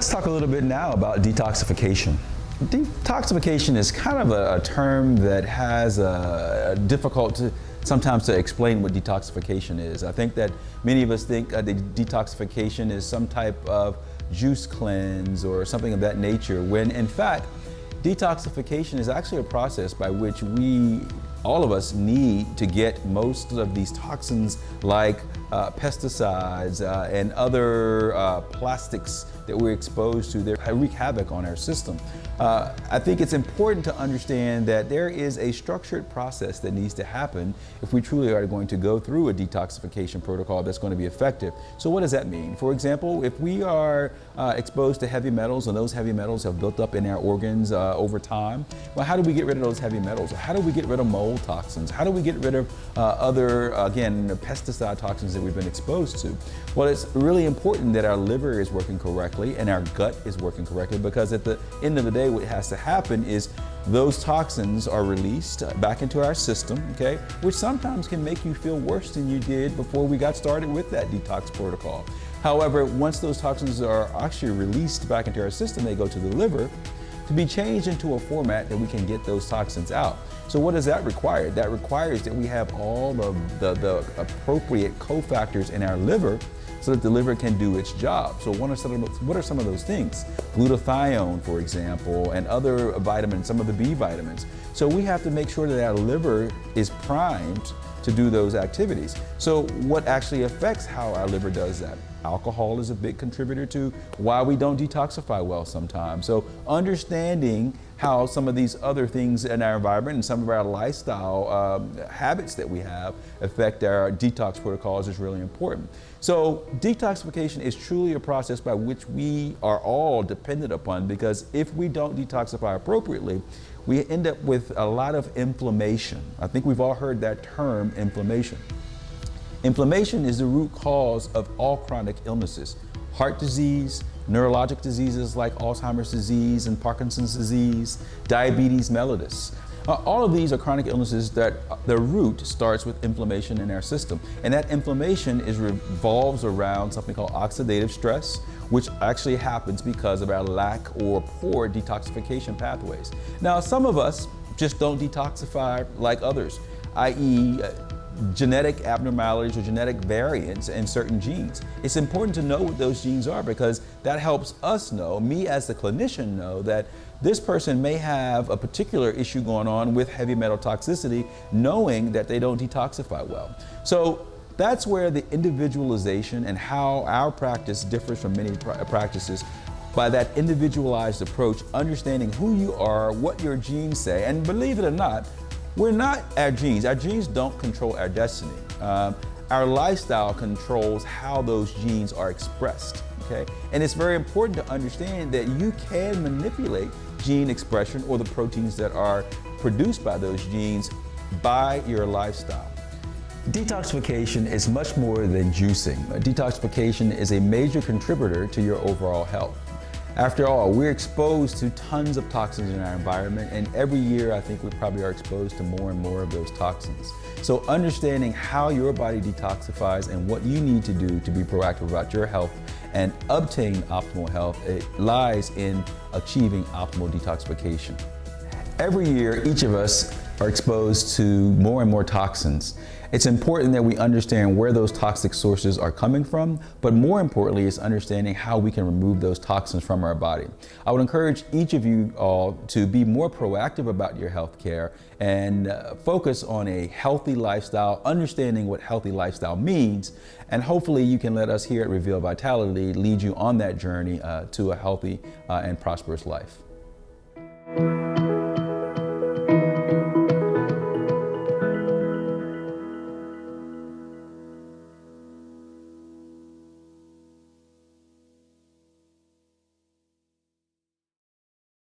Let's talk a little bit now about detoxification. Detoxification is kind of a term that has difficult sometimes to explain what detoxification is. I think that many of us think that detoxification is some type of juice cleanse or something of that nature, when in fact, detoxification is actually a process by which all of us need to get most of these toxins like pesticides and other plastics that we're exposed to that wreak havoc on our system. I think it's important to understand that there is a structured process that needs to happen if we truly are going to go through a detoxification protocol that's going to be effective. So what does that mean? For example, if we are exposed to heavy metals and those heavy metals have built up in our organs over time, well, how do we get rid of those heavy metals? How do we get rid of mold toxins? How do we get rid of other, again, pesticide toxins that we've been exposed to? Well, it's really important that our liver is working correctly and our gut is working correctly, because at the end of the day, what has to happen is those toxins are released back into our system, okay, which sometimes can make you feel worse than you did before we got started with that detox protocol. However, once those toxins are actually released back into our system, they go to the liver to be changed into a format that we can get those toxins out. So what does that require? That requires that we have all of the appropriate cofactors in our liver so that the liver can do its job. So what are some of those things? Glutathione, for example, and other vitamins, some of the B vitamins. So we have to make sure that our liver is primed to do those activities. So what actually affects how our liver does that? Alcohol is a big contributor to why we don't detoxify well sometimes. So understanding how some of these other things in our environment and some of our lifestyle habits that we have affect our detox protocols is really important. So detoxification is truly a process by which we are all dependent upon, because if we don't detoxify appropriately, we end up with a lot of inflammation. I think we've all heard that term, inflammation. Inflammation is the root cause of all chronic illnesses: heart disease, neurologic diseases like Alzheimer's disease and Parkinson's disease, diabetes mellitus. All of these are chronic illnesses that the root starts with inflammation in our system. And that inflammation revolves around something called oxidative stress, which actually happens because of our lack or poor detoxification pathways. Now, some of us just don't detoxify like others, i.e., genetic abnormalities or genetic variants in certain genes. It's important to know what those genes are, because that helps us know, me as the clinician know, that this person may have a particular issue going on with heavy metal toxicity, knowing that they don't detoxify well. So that's where the individualization and how our practice differs from many practices, by that individualized approach, understanding who you are, what your genes say, and believe it or not, we're not our genes. Our genes don't control our destiny. Our lifestyle controls how those genes are expressed, okay? And it's very important to understand that you can manipulate gene expression, or the proteins that are produced by those genes, by your lifestyle. Detoxification is much more than juicing. Detoxification is a major contributor to your overall health. After all, we're exposed to tons of toxins in our environment, and every year I think we probably are exposed to more and more of those toxins. So understanding how your body detoxifies and what you need to do to be proactive about your health and obtain optimal health, it lies in achieving optimal detoxification. Every year, each of us are exposed to more and more toxins. It's important that we understand where those toxic sources are coming from, but more importantly is understanding how we can remove those toxins from our body. I would encourage each of you all to be more proactive about your health care and focus on a healthy lifestyle, understanding what healthy lifestyle means, and hopefully you can let us here at Reveal Vitality lead you on that journey to a healthy and prosperous life.